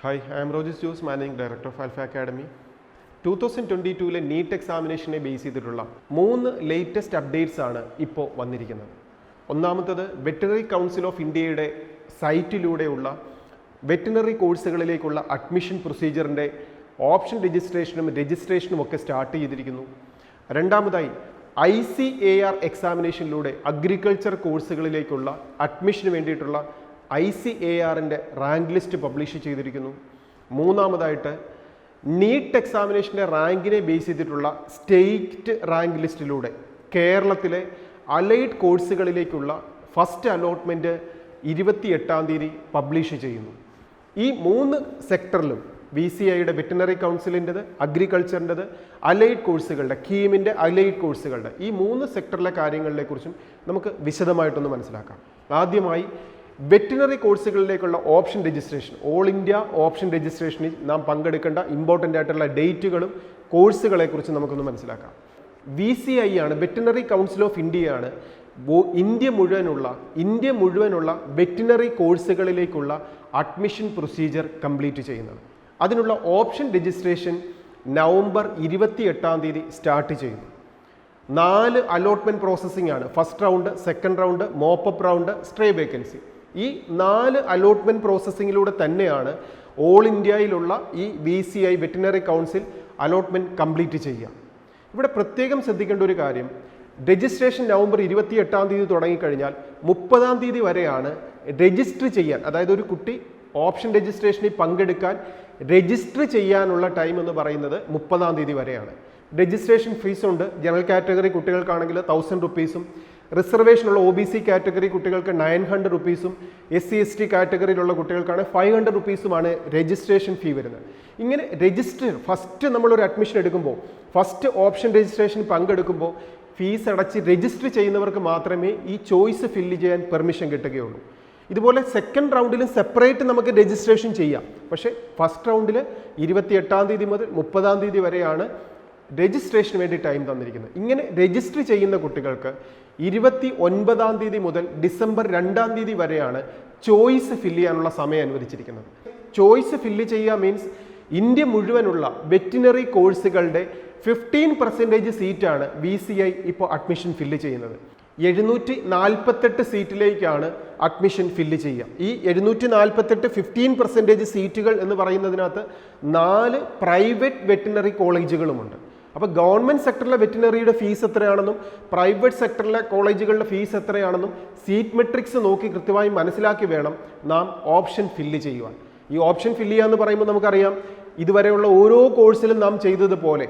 Hi, I am Rogis Juice, Managing Director of Alpha Academy. 2022 NEET എക്സാമിനേഷനെ base ചെയ്തിട്ടുള്ള 3 latest updates ആണ് ഇപ്പോൾ വന്നിരിക്കുന്നത്. ഒന്നാമത്തേത് വെറ്ററിനറി കൗൺസിൽ ഓഫ് ഇന്ത്യയുടെ സൈറ്റിലൂടെയുള്ള വെറ്ററിനറി കോഴ്സുകളിലേക്കുള്ള അഡ്മിഷൻ പ്രൊസീജിയറിൻ്റെ ഓപ്ഷൻ രജിസ്ട്രേഷനും ഒക്കെ സ്റ്റാർട്ട് ചെയ്തിരിക്കുന്നു. രണ്ടാമതായി ICAR എക്സാമിനേഷനിലൂടെ അഗ്രികൾച്ചർ കോഴ്സുകളിലേക്കുള്ള അഡ്മിഷന് വേണ്ടിയിട്ടുള്ള ICARൻ്റെ റാങ്ക് ലിസ്റ്റ് പബ്ലിഷ് ചെയ്തിരിക്കുന്നു. മൂന്നാമതായിട്ട് നീറ്റ് എക്സാമിനേഷൻ്റെ റാങ്കിനെ ബേസ് ചെയ്തിട്ടുള്ള സ്റ്റേറ്റ് റാങ്ക് ലിസ്റ്റിലൂടെ കേരളത്തിലെ അലൈഡ് കോഴ്സുകളിലേക്കുള്ള ഫസ്റ്റ് അലോട്ട്മെൻറ്റ് 28-ാം തീയതി പബ്ലിഷ് ചെയ്യുന്നു. ഈ 3 സെക്ടറിലും VCIയുടെ വെറ്ററിനറി കൗൺസിലിൻ്റെത്, അഗ്രികൾച്ചറിൻ്റെത്, അലൈഡ് കോഴ്സുകളുടെ KEAMൻ്റെ അലൈഡ് കോഴ്സുകളുടെ ഈ 3 സെക്ടറിലെ കാര്യങ്ങളെക്കുറിച്ചും നമുക്ക് വിശദമായിട്ടൊന്ന് മനസ്സിലാക്കാം. ആദ്യമായി വെറ്ററിനറി കോഴ്സുകളിലേക്കുള്ള option registration, all India option രജിസ്ട്രേഷനിൽ നാം പങ്കെടുക്കേണ്ട ഇമ്പോർട്ടൻ്റ് ആയിട്ടുള്ള ഡേറ്റുകളും കോഴ്സുകളെക്കുറിച്ച് നമുക്കൊന്ന് മനസ്സിലാക്കാം. VCI ആണ്, വെറ്ററിനറി കൗൺസിൽ ഓഫ് ഇന്ത്യയാണ് ഇന്ത്യ മുഴുവനുള്ള വെറ്ററിനറി കോഴ്സുകളിലേക്കുള്ള അഡ്മിഷൻ പ്രൊസീജിയർ കംപ്ലീറ്റ് ചെയ്യുന്നത്. അതിനുള്ള ഓപ്ഷൻ രജിസ്ട്രേഷൻ നവംബർ 28-ാം തീയതി സ്റ്റാർട്ട് ചെയ്യുന്നു. 4 അലോട്ട്മെൻറ്റ് പ്രോസസ്സിംഗ് ആണ്. First round, second round, mop-up round, stray vacancy. ഈ 4 അലോട്ട്മെൻറ്റ് പ്രോസസ്സിങ്ങിലൂടെ തന്നെയാണ് ഓൾ ഇന്ത്യയിലുള്ള ഈ VCI veterinary council allotment complete ചെയ്യുക. ഇവിടെ പ്രത്യേകം ശ്രദ്ധിക്കേണ്ട ഒരു കാര്യം, രജിസ്ട്രേഷൻ നവംബർ 28-ാം തീയതി തുടങ്ങിക്കഴിഞ്ഞാൽ 30-ാം തീയതി വരെയാണ് രജിസ്റ്റർ ചെയ്യാൻ, അതായത് ഒരു കുട്ടി ഓപ്ഷൻ രജിസ്ട്രേഷനിൽ പങ്കെടുക്കാൻ രജിസ്റ്റർ ചെയ്യാനുള്ള ടൈം എന്ന് പറയുന്നത് 30-ാം തീയതി വരെയാണ്. രജിസ്ട്രേഷൻ ഫീസുണ്ട്. ജനറൽ കാറ്റഗറി കുട്ടികൾക്കാണെങ്കിൽ 1000 റുപ്പീസും, റിസർവേഷനുള്ള OBC കാറ്റഗറി കുട്ടികൾക്ക് 900 റുപ്പീസും, SC/ST കാറ്റഗറിയിലുള്ള കുട്ടികൾക്കാണ് 500 റുപ്പീസുമാണ് രജിസ്ട്രേഷൻ ഫീ വരുന്നത്. ഇങ്ങനെ ഫസ്റ്റ് നമ്മളൊരു അഡ്മിഷൻ എടുക്കുമ്പോൾ, ഫസ്റ്റ് ഓപ്ഷൻ രജിസ്ട്രേഷൻ പങ്കെടുക്കുമ്പോൾ ഫീസ് അടച്ച് രജിസ്റ്റർ ചെയ്യുന്നവർക്ക് മാത്രമേ ഈ ചോയ്സ് ഫില്ല് ചെയ്യാൻ പെർമിഷൻ കിട്ടുകയുള്ളൂ. ഇതുപോലെ സെക്കൻഡ് റൗണ്ടിലും സെപ്പറേറ്റ് നമുക്ക് രജിസ്ട്രേഷൻ ചെയ്യാം. പക്ഷേ ഫസ്റ്റ് റൗണ്ടിൽ 28-ാം തീയതി മുതൽ 30-ാം തീയതി വരെയാണ് രജിസ്ട്രേഷന് വേണ്ടി ടൈം തന്നിരിക്കുന്നത്. ഇങ്ങനെ രജിസ്റ്റർ ചെയ്യുന്ന കുട്ടികൾക്ക് 29-ാം തീയതി മുതൽ ഡിസംബർ 2-ാം തീയതി വരെയാണ് ചോയ്സ് ഫില്ല് ചെയ്യാനുള്ള സമയം അനുവദിച്ചിരിക്കുന്നത്. ചോയ്സ് ഫില്ല് ചെയ്യുക മീൻസ് ഇന്ത്യ മുഴുവനുള്ള വെറ്റിനറി കോഴ്സുകളുടെ 15% സീറ്റാണ് VCI ഇപ്പോൾ അഡ്മിഷൻ ഫില്ല് ചെയ്യുന്നത്. 748 സീറ്റിലേക്കാണ് അഡ്മിഷൻ ഫില്ല് ചെയ്യുക. ഈ 748 15% സീറ്റുകൾ എന്ന് പറയുന്നതിനകത്ത് 4 പ്രൈവറ്റ് വെറ്റിനറി കോളേജുകളുമുണ്ട്. അപ്പോൾ ഗവൺമെൻറ് സെക്ടറിലെ വെറ്റിനറിയുടെ ഫീസ് എത്രയാണെന്നും പ്രൈവറ്റ് സെക്ടറിലെ കോളേജുകളുടെ ഫീസ് എത്രയാണെന്നും സീറ്റ് മെട്രിക്സ് നോക്കി കൃത്യമായി മനസ്സിലാക്കി വേണം നാം ഓപ്ഷൻ ഫില്ല് ചെയ്യുവാൻ. ഈ ഓപ്ഷൻ ഫില്ല് ചെയ്യുക എന്ന് പറയുമ്പോൾ നമുക്കറിയാം, ഇതുവരെയുള്ള ഓരോ കോഴ്സിലും നാം ചെയ്തതുപോലെ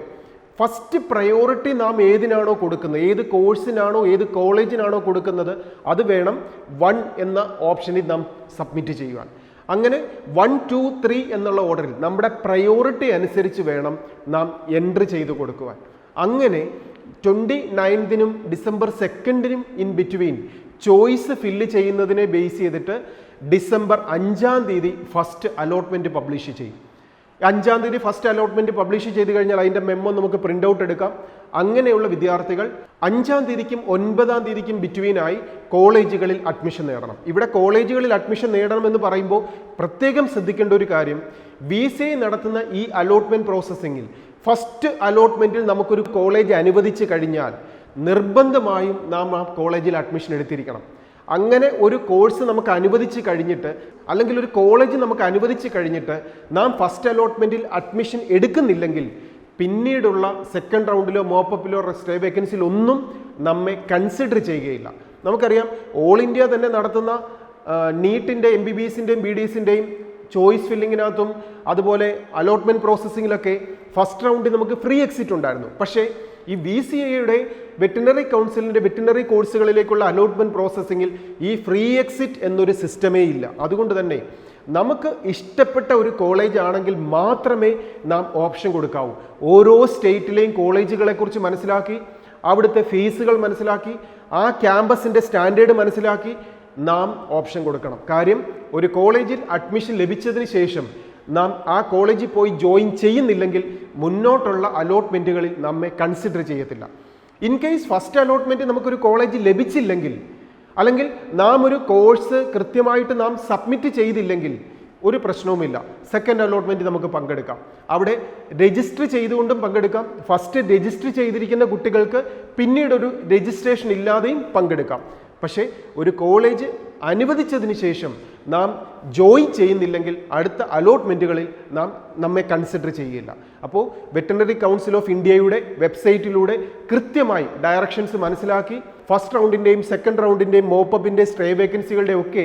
ഫസ്റ്റ് പ്രയോറിറ്റി നാം ഏതിനാണോ കൊടുക്കുന്നത്, ഏത് കോഴ്സിനാണോ ഏത് കോളേജിനാണോ കൊടുക്കുന്നത്, അത് വേണം 1 എന്ന ഓപ്ഷനിൽ നാം സബ്മിറ്റ് ചെയ്യുവാൻ. അങ്ങനെ 1, 2, 3 എന്നുള്ള ഓർഡറിൽ നമ്മുടെ പ്രയോറിറ്റി അനുസരിച്ച് വേണം നാം എൻട്രി ചെയ്ത് കൊടുക്കുവാൻ. അങ്ങനെ 29-നും ഡിസംബർ 2-നും ഇൻ ബിറ്റ്വീൻ ചോയ്സ് ഫില്ല് ചെയ്യുന്നതിനെ ബേസ് ചെയ്തിട്ട് ഡിസംബർ 5-ാം തീയതി ഫസ്റ്റ് അലോട്ട്മെൻറ്റ് പബ്ലിഷ് ചെയ്യും. 5-ാം തീയതി ഫസ്റ്റ് അലോട്ട്മെൻറ്റ് പബ്ലിഷ് ചെയ്ത് കഴിഞ്ഞാൽ അതിൻ്റെ മെമ്മോ നമുക്ക് പ്രിൻ്റ് ഔട്ട് എടുക്കാം. അങ്ങനെയുള്ള വിദ്യാർത്ഥികൾ 5-ാം തീയതിക്കും 9-ാം തീയതിക്കും ബിറ്റ്വീനായി കോളേജുകളിൽ അഡ്മിഷൻ നേടണം. ഇവിടെ കോളേജുകളിൽ അഡ്മിഷൻ നേടണമെന്ന് പറയുമ്പോൾ പ്രത്യേകം ശ്രദ്ധിക്കേണ്ട ഒരു കാര്യം, VCI നടത്തുന്ന ഈ അലോട്ട്മെൻറ്റ് പ്രോസസ്സിങ്ങിൽ ഫസ്റ്റ് അലോട്ട്മെൻറ്റിൽ നമുക്കൊരു കോളേജ് അനുവദിച്ച് കഴിഞ്ഞാൽ നിർബന്ധമായും നാം ആ കോളേജിൽ അഡ്മിഷൻ എടുത്തിരിക്കണം. അങ്ങനെ ഒരു കോഴ്സ് നമുക്ക് അനുവദിച്ച് കഴിഞ്ഞിട്ട്, അല്ലെങ്കിൽ ഒരു കോളേജ് നമുക്ക് അനുവദിച്ച് കഴിഞ്ഞിട്ട് നാം ഫസ്റ്റ് അലോട്ട്മെൻറ്റിൽ അഡ്മിഷൻ എടുക്കുന്നില്ലെങ്കിൽ പിന്നീടുള്ള സെക്കൻഡ് റൗണ്ടിലോ മോപ്പപ്പിലോ സ്ട്രേ വേക്കൻസിയിലോ ഒന്നും നമ്മെ കൺസിഡർ ചെയ്യുകയില്ല. നമുക്കറിയാം, ഓൾ ഇന്ത്യ തന്നെ നടത്തുന്ന നീറ്റിൻ്റെ MBBSൻ്റെയും BDSൻ്റെയും ചോയ്സ് ഫില്ലിങ്ങിനകത്തും അതുപോലെ അലോട്ട്മെൻറ്റ് പ്രോസസ്സിങ്ങിലൊക്കെ ഫസ്റ്റ് റൗണ്ടിൽ നമുക്ക് ഫ്രീ എക്സിറ്റ് ഉണ്ടായിരുന്നു. പക്ഷേ ഈ VCIയുടെ വെറ്ററിനറി കൗൺസിലിൻ്റെ വെറ്ററിനറി കോഴ്സുകളിലേക്കുള്ള അലോട്ട്മെൻറ്റ് പ്രോസസ്സിങ്ങിൽ ഈ ഫ്രീ എക്സിറ്റ് എന്നൊരു സിസ്റ്റമേ ഇല്ല. അതുകൊണ്ട് തന്നെ നമുക്ക് ഇഷ്ടപ്പെട്ട ഒരു കോളേജ് ആണെങ്കിൽ മാത്രമേ നാം ഓപ്ഷൻ കൊടുക്കാവൂ. ഓരോ സ്റ്റേറ്റിലെയും കോളേജുകളെക്കുറിച്ച് മനസ്സിലാക്കി, അവിടുത്തെ ഫീസുകൾ മനസ്സിലാക്കി, ആ ക്യാമ്പസിൻ്റെ സ്റ്റാൻഡേർഡ് മനസ്സിലാക്കി നാം ഓപ്ഷൻ കൊടുക്കണം. കാര്യം, ഒരു കോളേജിൽ അഡ്മിഷൻ ലഭിച്ചതിന് ശേഷം നാം ആ കോളേജിൽ പോയി ജോയിൻ ചെയ്യുന്നില്ലെങ്കിൽ മുന്നോട്ടുള്ള അലോട്ട്മെൻറ്റുകളിൽ നമ്മെ കൺസിഡർ ചെയ്യത്തില്ല. ഇൻ കേസ് ഫസ്റ്റ് അലോട്ട്മെൻറ്റ് നമുക്കൊരു കോളേജ് ലഭിച്ചില്ലെങ്കിൽ, അല്ലെങ്കിൽ നാം ഒരു കോഴ്സ് കൃത്യമായിട്ട് നാം സബ്മിറ്റ് ചെയ്തില്ലെങ്കിൽ ഒരു പ്രശ്നവുമില്ല. സെക്കൻഡ് അലോട്ട്മെൻറ്റ് നമുക്ക് പങ്കെടുക്കാം. അവിടെ രജിസ്റ്റർ ചെയ്തുകൊണ്ടും പങ്കെടുക്കാം. ഫസ്റ്റ് രജിസ്റ്റർ ചെയ്തിരിക്കുന്ന കുട്ടികൾക്ക് പിന്നീടൊരു രജിസ്ട്രേഷൻ ഇല്ലാതെയും പങ്കെടുക്കാം. പക്ഷേ ഒരു കോളേജ് അനുവദിച്ചതിന് ശേഷം നാം ജോയിൻ ചെയ്യുന്നില്ലെങ്കിൽ അടുത്ത അലോട്ട്മെൻറ്റുകളിൽ നമ്മെ കൺസിഡർ ചെയ്യില്ല. അപ്പോൾ വെറ്ററിനറി കൗൺസിൽ ഓഫ് ഇന്ത്യയുടെ വെബ്സൈറ്റിലൂടെ കൃത്യമായി ഡയറക്ഷൻസ് മനസ്സിലാക്കി ഫസ്റ്റ് റൗണ്ടിൻ്റെയും സെക്കൻഡ് റൗണ്ടിൻ്റെയും മോപ്പപ്പിൻ്റെ സ്റ്റേ വേക്കൻസികളുടെ ഒക്കെ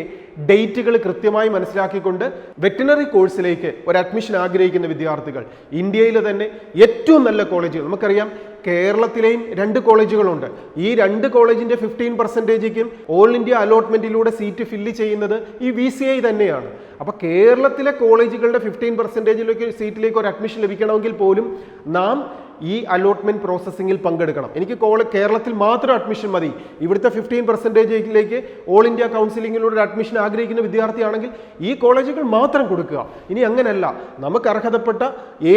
ഡേറ്റുകൾ കൃത്യമായി മനസ്സിലാക്കിക്കൊണ്ട് വെറ്ററിനറി കോഴ്സിലേക്ക് ഒരു അഡ്മിഷൻ ആഗ്രഹിക്കുന്ന വിദ്യാർത്ഥികൾ, ഇന്ത്യയിലെ തന്നെ ഏറ്റവും നല്ല കോളേജുകൾ, നമുക്കറിയാം കേരളത്തിലെയും 2 കോളേജുകളുണ്ട്. ഈ 2 കോളേജിൻ്റെ 15%ക്കും ഓൾ ഇന്ത്യ അലോട്ട്മെൻറ്റിലൂടെ സീറ്റ് ഫില്ല് ചെയ്യുന്നത് ഈ VCI തന്നെയാണ്. അപ്പോൾ കേരളത്തിലെ കോളേജുകളുടെ 15% സീറ്റിലേക്ക് ഒരു അഡ്മിഷൻ ലഭിക്കണമെങ്കിൽ പോലും നാം ഈ അലോട്ട്മെന്റ് പ്രോസസ്സിങ്ങിൽ പങ്കെടുക്കണം. എനിക്ക് കേരളത്തിൽ മാത്രം അഡ്മിഷൻ മതി, ഇവിടുത്തെ 15%ലേക്ക് ഓൾ ഇന്ത്യ കൗൺസിലിങ്ങിലൂടെ ഒരു അഡ്മിഷൻ ആഗ്രഹിക്കുന്ന വിദ്യാർത്ഥിയാണെങ്കിൽ ഈ കോളേജുകൾ മാത്രം കൊടുക്കുക. ഇനി അങ്ങനെയല്ല, നമുക്ക് അർഹതപ്പെട്ട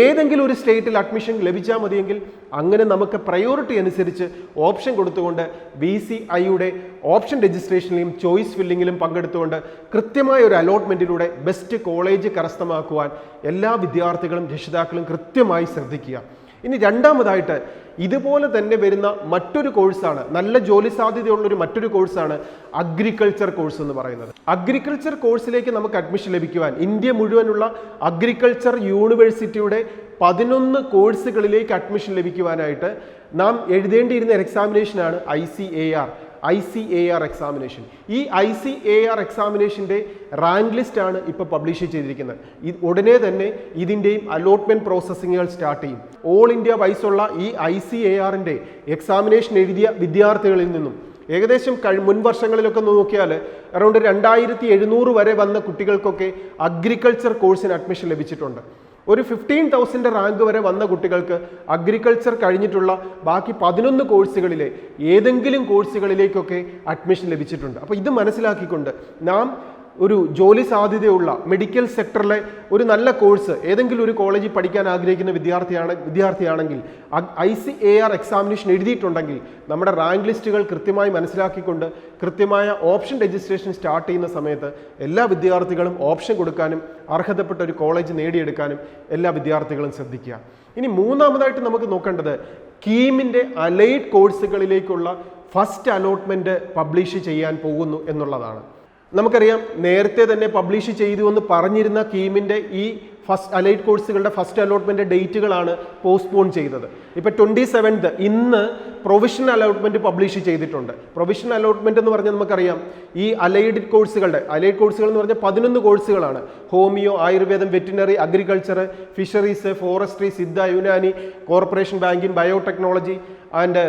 ഏതെങ്കിലും ഒരു സ്റ്റേറ്റിൽ അഡ്മിഷൻ ലഭിച്ചാൽ മതിയെങ്കിൽ അങ്ങനെ നമുക്ക് പ്രയോറിറ്റി അനുസരിച്ച് ഓപ്ഷൻ കൊടുത്തുകൊണ്ട് VCIയുടെ ഓപ്ഷൻ രജിസ്ട്രേഷനിലും ചോയ്സ് ഫില്ലിങ്ങിലും പങ്കെടുത്തുകൊണ്ട് കൃത്യമായ ഒരു അലോട്ട്മെന്റിലൂടെ ബെസ്റ്റ് കോളേജ് കരസ്ഥമാക്കുവാൻ എല്ലാ വിദ്യാർത്ഥികളും രക്ഷിതാക്കളും കൃത്യമായി ശ്രദ്ധിക്കുക. ഇനി രണ്ടാമതായിട്ട് ഇതുപോലെ തന്നെ വരുന്ന മറ്റൊരു കോഴ്സാണ്, നല്ല ജോലി സാധ്യതയുള്ളൊരു മറ്റൊരു കോഴ്സാണ് അഗ്രികൾച്ചർ കോഴ്സ് എന്ന് പറയുന്നത്. അഗ്രികൾച്ചർ കോഴ്സിലേക്ക് നമുക്ക് അഡ്മിഷൻ ലഭിക്കുവാൻ ഇന്ത്യ മുഴുവനുള്ള അഗ്രികൾച്ചർ യൂണിവേഴ്സിറ്റിയുടെ 11 കോഴ്സുകളിലേക്ക് അഡ്മിഷൻ ലഭിക്കുവാനായിട്ട് നാം എഴുതേണ്ടിയിരുന്ന എക്സാമിനേഷനാണ് ICAR എക്സാമിനേഷൻ. ഈ ICAR എക്സാമിനേഷൻ്റെ റാങ്ക് ലിസ്റ്റ് ആണ് ഇപ്പോൾ പബ്ലിഷ് ചെയ്തിരിക്കുന്നത്. ഉടനെ തന്നെ ഇതിൻ്റെയും അലോട്ട്മെൻറ്റ് പ്രോസസ്സിങ്ങുകൾ സ്റ്റാർട്ട് ചെയ്യും. ഓൾ ഇന്ത്യ വൈസുള്ള ഈ ICARൻ്റെ എക്സാമിനേഷൻ എഴുതിയ വിദ്യാർത്ഥികളിൽ നിന്നും ഏകദേശം മുൻ വർഷങ്ങളിലൊക്കെ നോക്കിയാൽ അറൗണ്ട് 2700 വരെ വന്ന കുട്ടികൾക്കൊക്കെ അഗ്രികൾച്ചർ കോഴ്സിന് അഡ്മിഷൻ ലഭിച്ചിട്ടുണ്ട്. ഒരു 15,000 റാങ്ക് വരെ വന്ന കുട്ടികൾക്ക് അഗ്രികൾച്ചർ കഴിഞ്ഞിട്ടുള്ള ബാക്കി 11 കോഴ്സുകളിലെ ഏതെങ്കിലും കോഴ്സുകളിലേക്കൊക്കെ അഡ്മിഷൻ ലഭിച്ചിട്ടുണ്ട്. അപ്പോൾ ഇത് മനസ്സിലാക്കിക്കൊണ്ട് നാം ഒരു ജോലി സാധ്യതയുള്ള മെഡിക്കൽ സെക്ടറിലെ ഒരു നല്ല കോഴ്സ് ഏതെങ്കിലും ഒരു കോളേജിൽ പഠിക്കാൻ ആഗ്രഹിക്കുന്ന വിദ്യാർത്ഥിയാണെങ്കിൽ ICAR എക്സാമിനേഷൻ എഴുതിയിട്ടുണ്ടെങ്കിൽ നമ്മുടെ റാങ്ക് ലിസ്റ്റുകൾ കൃത്യമായി മനസ്സിലാക്കിക്കൊണ്ട് കൃത്യമായ ഓപ്ഷൻ രജിസ്ട്രേഷൻ സ്റ്റാർട്ട് ചെയ്യുന്ന സമയത്ത് എല്ലാ വിദ്യാർത്ഥികളും ഓപ്ഷൻ കൊടുക്കാനും അർഹതപ്പെട്ട ഒരു കോളേജ് നേടിയെടുക്കാനും എല്ലാ വിദ്യാർത്ഥികളും ശ്രദ്ധിക്കുക. ഇനി മൂന്നാമതായിട്ട് നമുക്ക് നോക്കേണ്ടത് KEAMൻ്റെ അലൈഡ് കോഴ്സുകളിലേക്കുള്ള ഫസ്റ്റ് അലോട്ട്മെൻറ്റ് പബ്ലിഷ് ചെയ്യാൻ പോകുന്നു എന്നുള്ളതാണ്. നമുക്കറിയാം നേരത്തെ തന്നെ പബ്ലിഷ് ചെയ്തു എന്ന് പറഞ്ഞിരുന്ന KEAMൻ്റെ ഈ ഫസ്റ്റ് അലൈഡ് കോഴ്സുകളുടെ ഫസ്റ്റ് അലോട്ട്മെൻറ്റ് ഡേറ്റുകളാണ് പോസ്റ്റ്പോൺ ചെയ്തത്. ഇപ്പോൾ 27th ഇന്ന് പ്രൊവിഷണൽ അലോട്ട്മെൻറ്റ് പബ്ലിഷ് ചെയ്തിട്ടുണ്ട്. പ്രൊവിഷണൽ അലോട്ട്മെൻറ്റ് എന്ന് പറഞ്ഞാൽ നമുക്കറിയാം ഈ അലൈഡ് കോഴ്സുകൾ എന്ന് പറഞ്ഞാൽ 11 കോഴ്സുകളാണ്. ഹോമിയോ, ആയുർവേദം, veterinary, agriculture, fisheries, forestry, Siddha, Unani, corporation banking, biotechnology and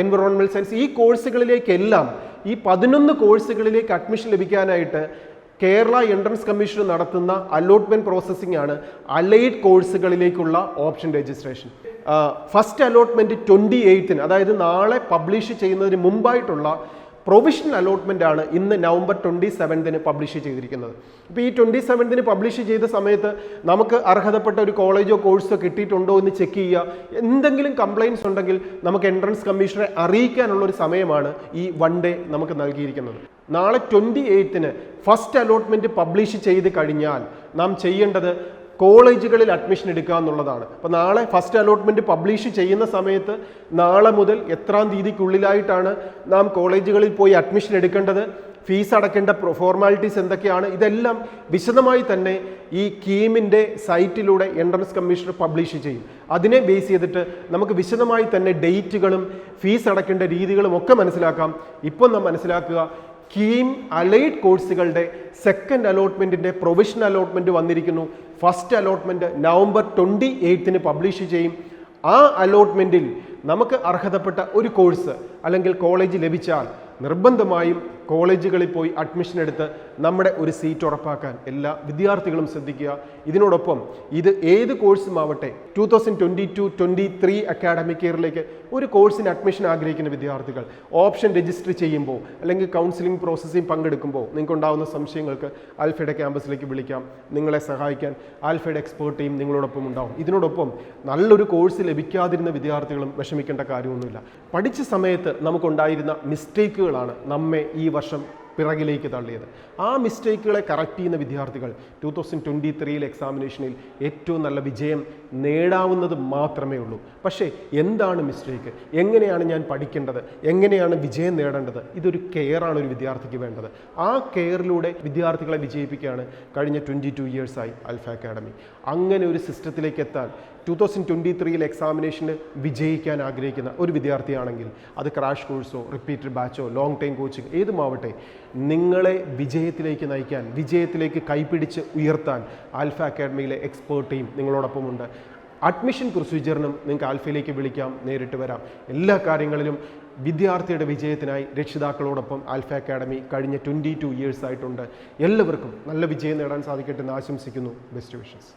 environmental science, ഈ കോഴ്സുകളിലേക്കെല്ലാം ഈ 11 കോഴ്സുകളിലേക്ക് അഡ്മിഷൻ ലഭിക്കാനായിട്ട് കേരള എൻട്രൻസ് കമ്മീഷൻ നടത്തുന്ന അലോട്ട്മെൻറ്റ് പ്രോസസ്സിംഗ് ആണ് അലൈഡ് കോഴ്സുകളിലേക്കുള്ള ഓപ്ഷൻ രജിസ്ട്രേഷൻ. ഫസ്റ്റ് അലോട്ട്മെൻറ്റ് 28-ന്, അതായത് നാളെ പബ്ലിഷ് ചെയ്യുന്നതിന് മുമ്പായിട്ടുള്ള പ്രൊവിഷണൽ അലോട്ട്മെൻ്റ് ആണ് ഇന്ന് നവംബർ 27-ന് പബ്ലിഷ് ചെയ്തിരിക്കുന്നത്. ഇപ്പോൾ ഈ 27-ന് പബ്ലിഷ് ചെയ്ത സമയത്ത് നമുക്ക് അർഹതപ്പെട്ട ഒരു കോളേജോ കോഴ്സോ കിട്ടിയിട്ടുണ്ടോ എന്ന് ചെക്ക് ചെയ്യുക. എന്തെങ്കിലും കംപ്ലയിൻസ് ഉണ്ടെങ്കിൽ നമുക്ക് എൻട്രൻസ് കമ്മീഷനെ അറിയിക്കാനുള്ള ഒരു സമയമാണ് ഈ 1 ഡേ നമുക്ക് നൽകിയിരിക്കുന്നത്. നാളെ 28-ന് ഫസ്റ്റ് അലോട്ട്മെൻറ്റ് പബ്ലിഷ് ചെയ്ത് കഴിഞ്ഞാൽ നാം ചെയ്യേണ്ടത് കോളേജുകളിൽ അഡ്മിഷൻ എടുക്കുക എന്നുള്ളതാണ്. അപ്പോൾ നാളെ ഫസ്റ്റ് അലോട്ട്മെൻറ്റ് പബ്ലിഷ് ചെയ്യുന്ന സമയത്ത് നാളെ മുതൽ എത്രാം തീയതിക്കുള്ളിലായിട്ടാണ് നാം കോളേജുകളിൽ പോയി അഡ്മിഷൻ എടുക്കേണ്ടത്, ഫീസ് അടക്കേണ്ട ഫോർമാലിറ്റീസ് എന്തൊക്കെയാണ്, ഇതെല്ലാം വിശദമായി തന്നെ ഈ KEAMൻ്റെ സൈറ്റിലൂടെ എൻട്രൻസ് കമ്മീഷണർ പബ്ലിഷ് ചെയ്യും. അതിനെ ബേസ് ചെയ്തിട്ട് നമുക്ക് വിശദമായി തന്നെ ഡേറ്റുകളും ഫീസ് അടക്കേണ്ട രീതികളും ഒക്കെ മനസ്സിലാക്കാം. ഇപ്പോൾ നാം മനസ്സിലാക്കുക, KEAM അലൈഡ് കോഴ്സുകളുടെ സെക്കൻഡ് അലോട്ട്മെൻറ്റിൻ്റെ പ്രൊവിഷണൽ അലോട്ട്മെൻറ്റ് വന്നിരിക്കുന്നു. ഫസ്റ്റ് അലോട്ട്മെൻറ്റ് നവംബർ 28-ന് പബ്ലിഷ് ചെയ്യും. ആ അലോട്ട്മെൻറ്റിൽ നമുക്ക് അർഹതപ്പെട്ട ഒരു കോഴ്സ് അല്ലെങ്കിൽ കോളേജ് ലഭിച്ചാൽ നിർബന്ധമായും കോളേജുകളിൽ പോയി അഡ്മിഷൻ എടുത്ത് നമ്മുടെ ഒരു സീറ്റ് ഉറപ്പാക്കാൻ എല്ലാ വിദ്യാർത്ഥികളും ശ്രദ്ധിക്കുക. ഇതിനോടൊപ്പം ഇത് ഏത് കോഴ്സും ആവട്ടെ 2022-23 അക്കാഡമിക് ഇയറിലേക്ക് ഒരു കോഴ്സിന് അഡ്മിഷൻ ആഗ്രഹിക്കുന്ന വിദ്യാർത്ഥികൾ ഓപ്ഷൻ രജിസ്റ്റർ ചെയ്യുമ്പോൾ അല്ലെങ്കിൽ കൗൺസിലിംഗ് പ്രോസസ്സിംഗ് പങ്കെടുക്കുമ്പോൾ നിങ്ങൾക്കുണ്ടാകുന്ന സംശയങ്ങൾക്ക് ആൽഫയുടെ ക്യാമ്പസിലേക്ക് വിളിക്കാം. നിങ്ങളെ സഹായിക്കാൻ ആൽഫയുടെ എക്സ്പേർട്ട് ടീം നിങ്ങളോടൊപ്പം ഉണ്ടാവും. ഇതിനോടൊപ്പം നല്ലൊരു കോഴ്സ് ലഭിക്കാതിരുന്ന വിദ്യാർത്ഥികളും വിഷമിക്കേണ്ട കാര്യമൊന്നുമില്ല. പഠിച്ച സമയത്ത് നമുക്കുണ്ടായിരുന്ന മിസ്റ്റേക്കുകളാണ് നമ്മെ ഈ വർഷം പിറകിലേക്ക് തള്ളിയത്. ആ മിസ്റ്റേക്കുകളെ കറക്റ്റ് ചെയ്യുന്ന വിദ്യാർത്ഥികൾ 2023 എക്സാമിനേഷനിൽ ഏറ്റവും നല്ല വിജയം നേടാവുന്നത് മാത്രമേ ഉള്ളൂ. പക്ഷേ എന്താണ് മിസ്റ്റേക്ക്, എങ്ങനെയാണ് ഞാൻ പഠിക്കേണ്ടത്, എങ്ങനെയാണ് വിജയം നേടേണ്ടത്, ഇതൊരു കെയറാണ് ഒരു വിദ്യാർത്ഥിക്ക് വേണ്ടത്. ആ കെയറിലൂടെ വിദ്യാർത്ഥികളെ വിജയിപ്പിക്കുകയാണ് കഴിഞ്ഞ 22 ഇയേഴ്സായി ആൽഫ അക്കാഡമി. അങ്ങനെ ഒരു സിസ്റ്റത്തിലേക്ക് എത്താൻ 2023 എക്സാമിനേഷന് വിജയിക്കാൻ ആഗ്രഹിക്കുന്ന ഒരു വിദ്യാർത്ഥിയാണെങ്കിൽ അത് ക്രാഷ് കോഴ്സോ റിപ്പീറ്റഡ് ബാച്ചോ ലോങ് ടൈം കോച്ചിങ് ഏതുമാവട്ടെ, നിങ്ങളെ വിജയത്തിലേക്ക് നയിക്കാൻ, വിജയത്തിലേക്ക് കൈപിടിച്ച് ഉയർത്താൻ ആൽഫ അക്കാഡമിയിലെ എക്സ്പേർട്ട് ടീം നിങ്ങളോടൊപ്പമുണ്ട്. അഡ്മിഷൻ പ്രൊസീജിയറിനും നിങ്ങൾക്ക് ആൽഫയിലേക്ക് വിളിക്കാം, നേരിട്ട് വരാം. എല്ലാ കാര്യങ്ങളിലും വിദ്യാർത്ഥിയുടെ വിജയത്തിനായി രക്ഷിതാക്കളോടൊപ്പം ആൽഫ അക്കാഡമി കഴിഞ്ഞ 22 ഇയേഴ്സ് ആയിട്ടുണ്ട്. എല്ലാവർക്കും നല്ല വിജയം നേടാൻ സാധിക്കട്ടെ എന്ന് ആശംസിക്കുന്നു. Best wishes.